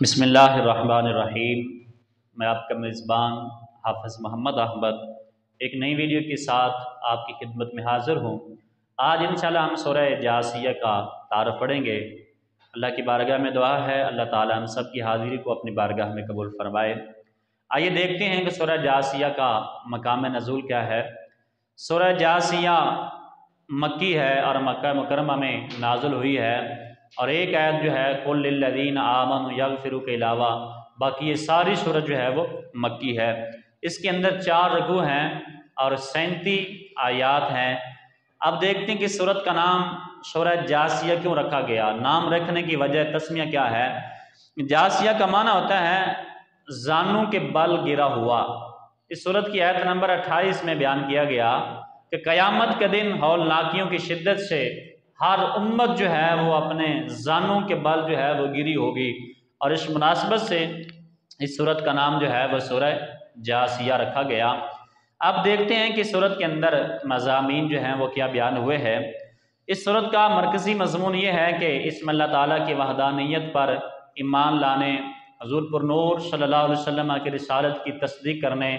बिस्मिल्लाहिर्रहमानिर्रहीम। मैं आपका मेज़बान हाफ़िज़ मोहम्मद अहमद एक नई वीडियो के साथ आपकी खिदमत में हाज़िर हूँ। आज इंशाअल्लाह हम सूरह जासिया का तारफ़ पढ़ेंगे। अल्लाह की बारगाह में दुआ है अल्लाह ताला हम सब की हाज़िरी को अपनी बारगाह में कबूल फ़रमाए। आइए देखते हैं कि सूरह जासिया का मकाम नज़ूल क्या है। सूरह जासिया मक्की है और मक्का मुकरमा में नाज़िल हुई है और एक आयत जो है कुल लिल्लज़ीना आमनु यग़फ़िरू के अलावा बाकी ये सारी सूरत जो है वो मक्की है। इसके अंदर 4 रकू हैं और 37 आयात हैं। अब देखते हैं कि सूरत का नाम सूरह जासिया क्यों रखा गया। नाम रखने की वजह तस्मिया क्या है। जासिया का माना होता है जानू के बल गिरा हुआ। इस सूरत की आयत नंबर 28 में बयान किया गया कि क़यामत के दिन हौलनाकियों की शिद्दत से हर उम्मत जो है वो अपने जानों के बल जो है वो गिरी होगी और इस मुनासबत से इस सूरत का नाम जो है वह सूरह जासिया रखा गया। अब देखते हैं कि सूरत के अंदर मज़ामीन जो हैं वो क्या बयान हुए हैं। इस सूरत का मरकज़ी मज़मून ये है कि इसमें अल्लाह ताला की वहदानियत पर ईमान लाने, हुज़ूर पुरनूर सल्लल्लाहु अलैहि वसल्लम की रिसालत की तस्दीक करने,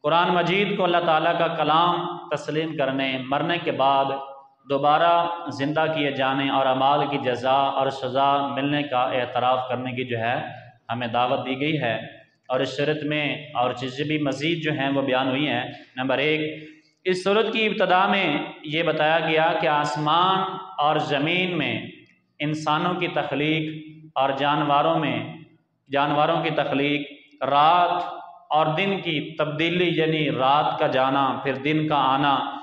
कुरान मजीद को अल्लाह ताला का कलाम तस्लीम करने, मरने के बाद दोबारा ज़िंदा किए जाने और अमाल की जज़ा और सज़ा मिलने का एतराफ़ करने की जो है हमें दावत दी गई है। और इस सूरत में और चीज़ें भी मज़ीद जो हैं वो बयान हुई हैं। नंबर 1, इस सूरत की इब्तदा में ये बताया गया कि आसमान और ज़मीन में इंसानों की तख्लीक और जानवरों की तख्लीक, रात और दिन की तब्दीली यानी रात का जाना फिर दिन का आना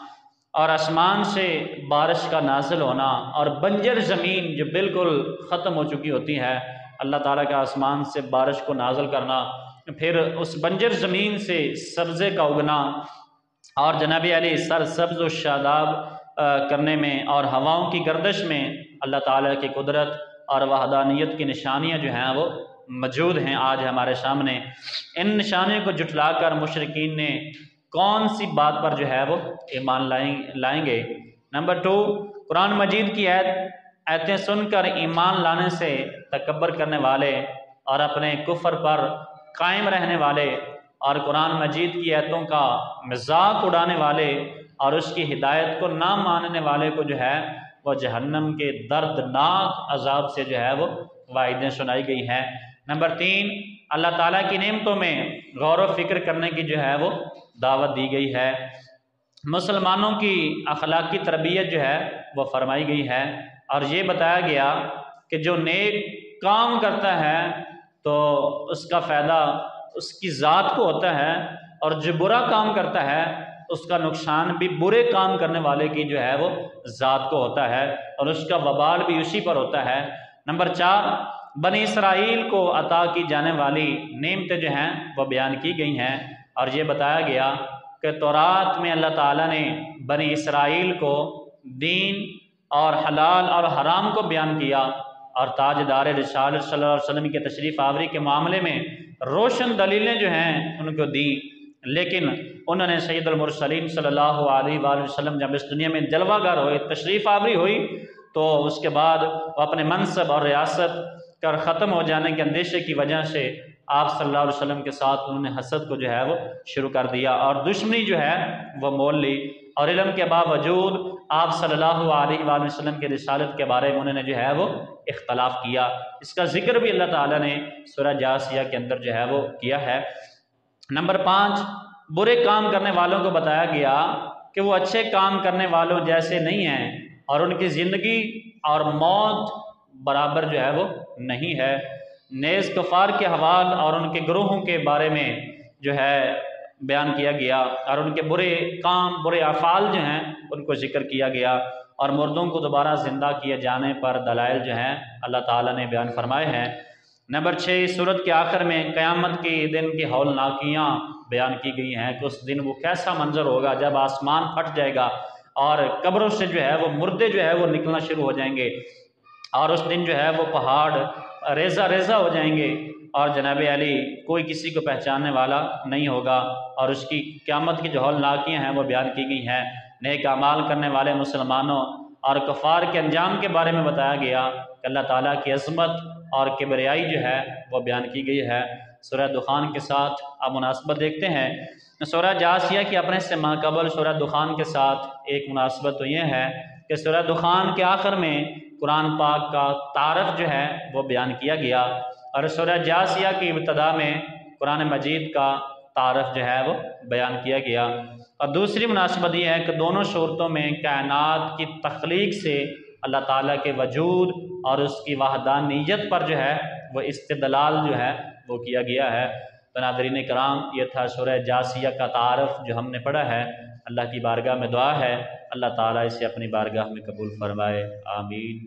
और आसमान से बारिश का नाज़िल होना और बंजर ज़मीन जो बिल्कुल ख़त्म हो चुकी होती है, अल्लाह ताला का आसमान से बारिश को नाज़िल करना, फिर उस बंजर ज़मीन से सब्ज़े का उगना और जनाब अली सरसब्ज़ व शादाब करने में और हवाओं की गर्दिश में अल्लाह ताला की कुदरत और वहदानियत की निशानियाँ जो हैं वो मौजूद हैं आज हमारे सामने। इन निशानियों को जुटलाकर मुशरिकीन ने कौन सी बात पर जो है वो ईमान लाएंगे। नंबर 2, कुरान मजीद की आयतें सुनकर ईमान लाने से तकब्बर करने वाले और अपने कुफ्र पर कायम रहने वाले और कुरान मजीद की आयतों का मजाक उड़ाने वाले और उसकी हिदायत को ना मानने वाले को जो है वह जहन्नम के दर्दनाक अजाब से जो है वो वाइदें सुनाई गई हैं। नंबर 3, अल्लाह ताला की नेमतों में गौर व फिक्र करने की जो है वो दावत दी गई है। मुसलमानों की अखलाकी तरबियत जो है वो फरमाई गई है और ये बताया गया कि जो नेक काम करता है तो उसका फ़ायदा उसकी ज़ात को होता है और जो बुरा काम करता है उसका नुकसान भी बुरे काम करने वाले की जो है वो ज़ात को होता है और उसका वबाल भी उसी पर होता है। नंबर 4, बनी इसराइल को अता की जाने वाली नेमतें जो हैं वो बयान की गई हैं और ये बताया गया कि तौरात में अल्लाह ताला ने बनी इसराइल को दीन और हलाल और हराम को बयान किया और ताजदार रिसालत सल्लल्लाहु अलैहि वसल्लम के तशरीफ़ आवरी के मामले में रोशन दलीलें जो हैं उनको दी, लेकिन उन्होंने सैयदुल मुरसलीन सल्लल्लाहु अलैहि वसल्लम जब इस दुनिया में जलवागर हुए, तशरीफ़ आवरी हुई, तो उसके बाद वो अपने मनसब और रियासत कर ख़त्म हो जाने के अंदेशे की वजह से आप सल्लल्लाहु अलैहि वसल्लम के साथ उन्होंने हसद को जो है वो शुरू कर दिया और दुश्मनी जो है वो मोल ली और इल्म के बावजूद आप सल्लल्लाहु अलैहि वसल्लम के रिसालत के बारे में उन्होंने जो है वो इख्तलाफ किया। इसका जिक्र भी अल्लाह ताला ने सूरह जासिया के अंदर जो है वो किया है। नंबर 5, बुरे काम करने वालों को बताया गया कि वो अच्छे काम करने वालों जैसे नहीं हैं और उनकी ज़िंदगी और मौत बराबर जो है वो नहीं है। नेज़ कफ़ार के हवाल और उनके ग्रोहों के बारे में जो है बयान किया गया और उनके बुरे काम बुरे अफ़ाल जो हैं उनको ज़िक्र किया गया और मुर्दों को दोबारा ज़िंदा किए जाने पर दलाइल जो हैं अल्लाह ताला ने बयान फरमाए हैं। नंबर 6, सूरत के आखिर में क़यामत के दिन की हौलनाकियाँ बयान की गई हैं कि उस दिन वो कैसा मंजर होगा जब आसमान फट जाएगा और कब्रों से जो है वो मुर्दे जो है वो निकलना शुरू हो जाएंगे और उस दिन जो है वो पहाड़ रेज़ा रेज़ा हो जाएंगे और जनाब अली कोई किसी को पहचानने वाला नहीं होगा और उसकी क़यामत की जो हौलनाकियाँ हैं वो बयान की गई हैं। नेक अमाल करने वाले मुसलमानों और कफ़ार के अंजाम के बारे में बताया गया कि अल्लाह ताला की अज़मत और किबरियाई जो है वो बयान की गई है। सूरह दुखान के साथ आप मुनासबत देखते हैं। सूरह जासिया की अपने से माक़बल सूरह दुखान के साथ एक मुनासबत तो ये है कि सूरह दुखान के आखिर में कुरान पाक का तारफ़ जो है वो बयान किया गया, और सूरह जासिया की इब्तदा में कुरान मजीद का तारफ़ जो है वो बयान किया गया। और दूसरी मुनासबत यह है कि दोनों सूरतों में कायनात की तख्लीक से अल्लाह ताला के वजूद और उसकी वहदानियत पर जो है वो इस्तिदलाल जो है वो किया गया है। तो नाज़रीन कराम, ये था सूरह जासिया का तारफ़ जो हमने पढ़ा है। अल्लाह की बारगाह में दुआ है अल्लाह ताला इसे अपनी बारगाह में कबूल फरमाए। आमीन।